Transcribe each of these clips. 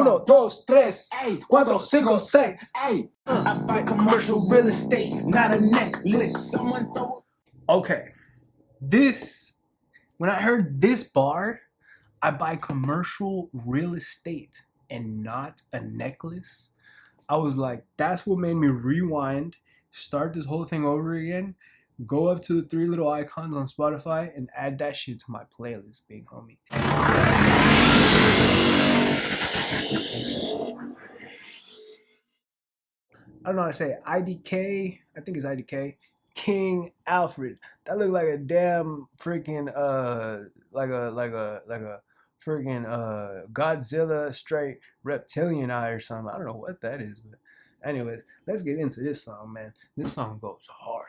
1, 2, 3, 4, 5, 6. I buy commercial real estate, not a necklace. Someone throw. Okay, when I heard this bar, I buy commercial real estate and not a necklace. I was like, that's what made me rewind, start this whole thing over again, go up to the 3 little icons on Spotify and add that shit to my playlist, big homie. I don't know how to say it. IDK, I think it's IDK King Alfred. That looked like a damn freaking like a freaking Godzilla straight reptilian eye or something. I don't know what that is, but anyways, let's get into this song, man. This song goes hard.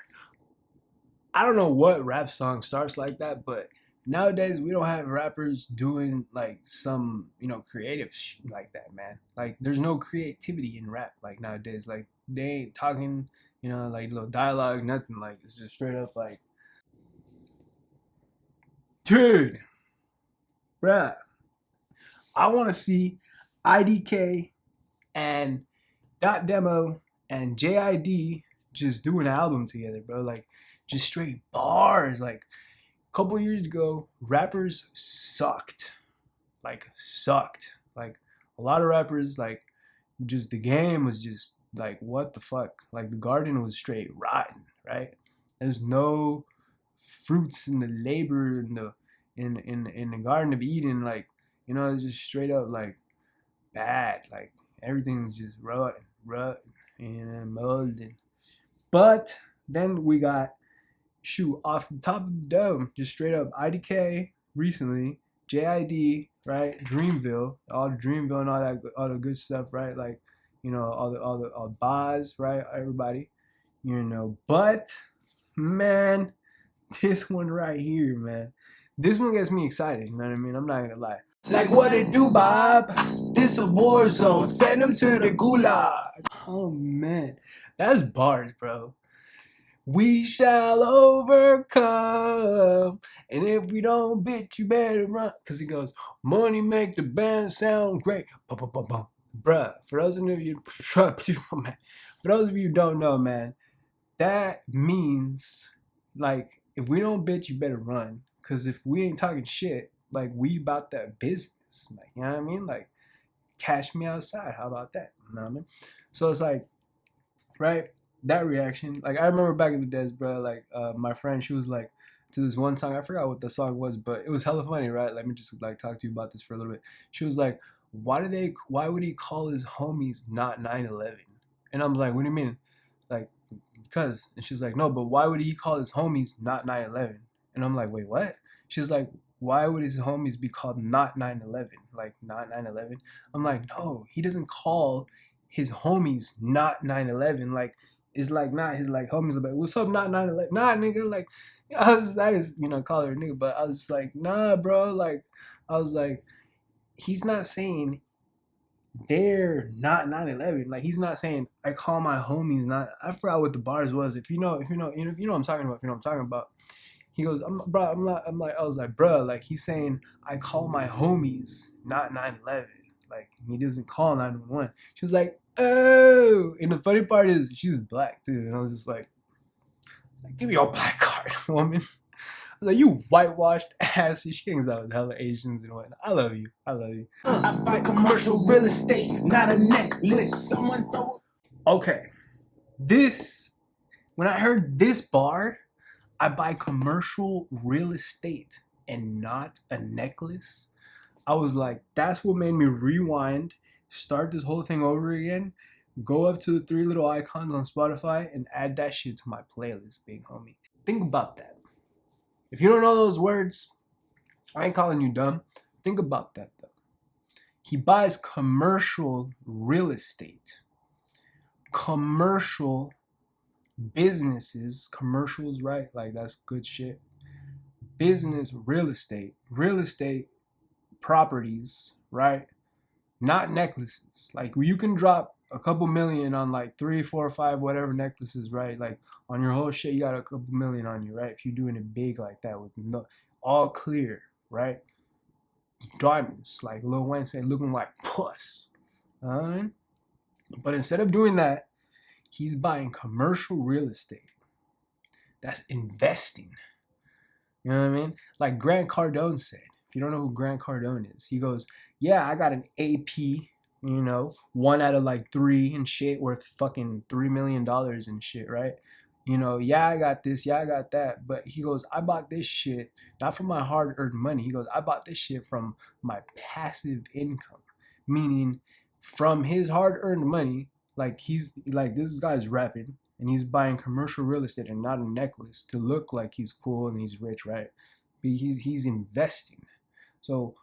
I don't know what rap song starts like that, but nowadays we don't have rappers doing like some, creative like that, man. Like there's no creativity in rap like nowadays. Like they ain't talking, like little dialogue, nothing. Like it's just straight up like, dude, bruh, I want to see IDK and Dot Demo and JID just do an album together, bro. Like just straight bars. Like a couple years ago, rappers sucked. Like a lot of rappers, like just the game was just like what the fuck. Like the garden was straight rotten, right? There's no fruits in the labor in the Garden of Eden. Like, it's just straight up like bad. Like everything's just rotten and molded. But then we got off the top of the dome, just straight up IDK recently, JID, right? Dreamville, all the Dreamville and all the good stuff, right? Like, all the bars, right? Everybody, But man, this one right here, man, this one gets me excited. You know what I mean? I'm not gonna lie. Like what it do, Bob? This a war zone. Send them to the gulag. Oh man, that's bars, bro. We shall overcome. And if we don't, bitch, you better run. Because he goes, money make the band sound great. Bruh, for those of you who don't know, man, that means, like, if we don't, bitch, you better run. Because if we ain't talking shit, like, we about that business. Like, you know what I mean? Like, cash me outside. How about that? You know what I mean? So it's like, right? That reaction, like I remember back in the days, bro. Like my friend, she was like to this one song. I forgot what the song was, but it was hella funny, right? Let me just like talk to you about this for a little bit. She was like, why would he call his homies not 9/11? And I'm like, what do you mean? Like because, and she's like, no, but why would he call his homies not 9/11? And I'm like, wait, what? She's like, why would his homies be called not 9/11? Like not 9/11? I'm like, no, he doesn't call his homies not 9/11. Like it's like not his like homies like what's up not 9/11, nah nigga, like I just call her a nigga, but I was just like nah bro, like I was like he's not saying they're not 9/11, like he's not saying I call my homies not, I forgot what the bars was. If you know what I'm talking about, he goes I was like bro, like he's saying I call my homies not 9/11, like he doesn't call 911. She was like, oh, and the funny part is she was black too, and I was just like give me your black card, woman. I was like, you whitewashed ass. She hangs out with hella Asians and whatnot. I love you. I buy commercial real estate, not a necklace. Someone throw. Okay, when I heard this bar, I buy commercial real estate and not a necklace. I was like, that's what made me rewind, start this whole thing over again, go up to the 3 little icons on Spotify and add that shit to my playlist, big homie. Think about that. If you don't know those words, I ain't calling you dumb. Think about that though. He buys commercial real estate. Commercial businesses, commercials, right? Like that's good shit. Business, real estate properties, right? Not necklaces. Like you can drop a couple million on like 3, 4, 5, whatever necklaces, right? Like on your whole shit, you got a couple million on you, right? If you're doing it big like that with no all clear, right? Diamonds, like Lil Wayne said, looking like puss. But instead of doing that, he's buying commercial real estate. That's investing. You know what I mean? Like Grant Cardone said. If you don't know who Grant Cardone is, he goes, "Yeah, I got an AP, 1 out of 3 and shit, worth fucking $3 million and shit, right? Yeah, I got this, yeah, I got that." But he goes, "I bought this shit not from my hard-earned money." He goes, "I bought this shit from my passive income," meaning from his hard-earned money. Like he's like this guy's rapping and he's buying commercial real estate and not a necklace to look like he's cool and he's rich, right? But he's investing. So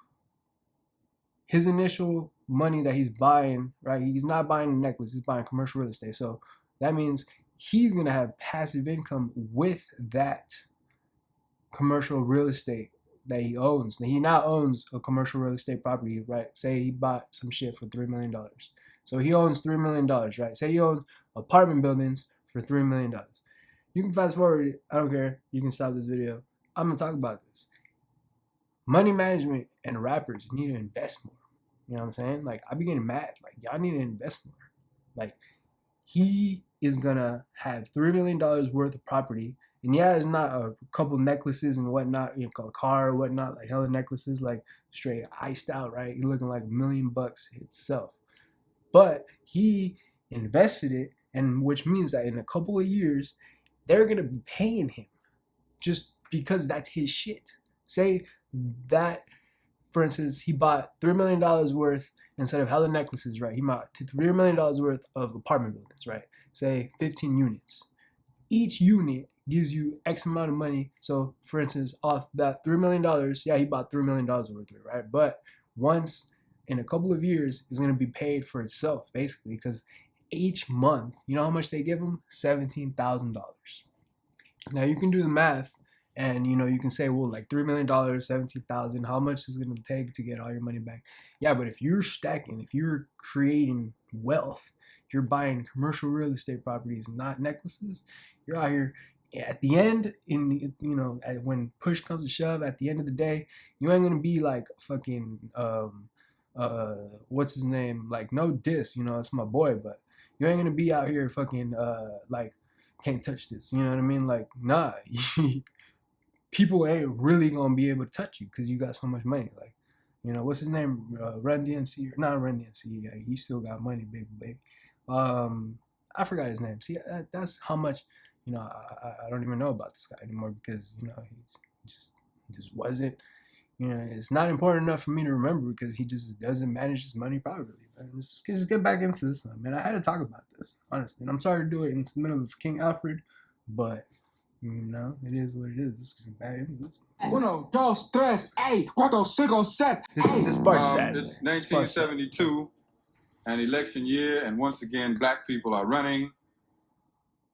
his initial money that he's buying, right? He's not buying a necklace, he's buying commercial real estate. So that means he's gonna have passive income with that commercial real estate that he owns. Now, he now owns a commercial real estate property, right? Say he bought some shit for $3 million. So he owns $3 million, right? Say he owns apartment buildings for $3 million. You can fast forward, I don't care. You can stop this video. I'm gonna talk about this. Money management and rappers need to invest more. You know what I'm saying? Like, I be getting mad. Like, y'all need to invest more. Like, he is gonna have $3 million worth of property, and yeah, it's not a couple necklaces and whatnot, a car or whatnot, like hella necklaces, like straight iced out, right? He looking like $1 million itself, but he invested it, and which means that in a couple of years, they're gonna be paying him just because that's his shit. Say that, for instance, he bought $3 million worth instead of hella necklaces, right? He bought $3 million worth of apartment buildings, right? Say 15 units. Each unit gives you X amount of money. So, for instance, off that $3 million, yeah, he bought $3 million worth of it, right? But once in a couple of years, it's going to be paid for itself, basically, because each month, you know how much they give him? $17,000. Now you can do the math, and you can say, well, like $3 million, 17,000. How much is it going to take to get all your money back? Yeah, but if you're stacking, if you're creating wealth, if you're buying commercial real estate properties, not necklaces, you're out here. At the end, when push comes to shove, at the end of the day, you ain't gonna be like fucking what's his name? Like, no diss, it's my boy, but you ain't gonna be out here fucking like, can't touch this. You know what I mean? Like, nah, people ain't really gonna be able to touch you because you got so much money. Like, what's his name? Run DMC, not Run DMC. Yeah, he still got money, big baby. I forgot his name. See, that's how much. I don't even know about this guy anymore because he's just wasn't. It's not important enough for me to remember because he just doesn't manage his money properly. Let's just get back into this one, man. I had to talk about this, honestly. And I'm sorry to do it in the middle of King Alfred, but, it is what it is. This is bad. Uno, dos, tres, hey, cuatro, cinco, seis. This part's sad. It's 1972, an election year, and once again, black people are running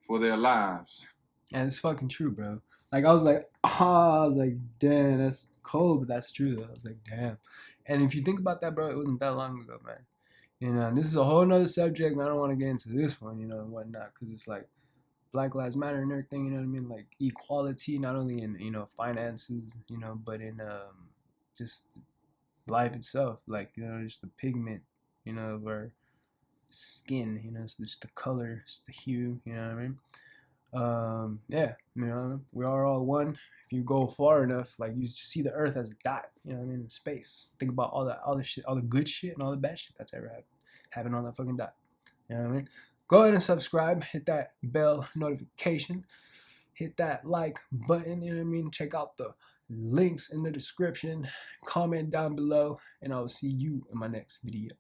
for their lives. And it's fucking true, bro. Like, I was like, damn, that's cold, but that's true, though. I was like, damn. And if you think about that, bro, it wasn't that long ago, man. And this is a whole nother subject, and I don't want to get into this one, and whatnot, because it's like Black Lives Matter and everything, you know what I mean? Like, equality, not only in, finances, but in just life itself. Like, just the pigment, of our skin, it's just the color, it's the hue, you know what I mean? Yeah, we are all one. If you go far enough, like, you just see the earth as a dot, in space. Think about all the shit, all the good shit and all the bad shit that's ever happened on that fucking dot. You know what I mean? Go ahead and subscribe, hit that bell notification, hit that like button, you know what I mean? Check out the links in the description, comment down below, and I will see you in my next video.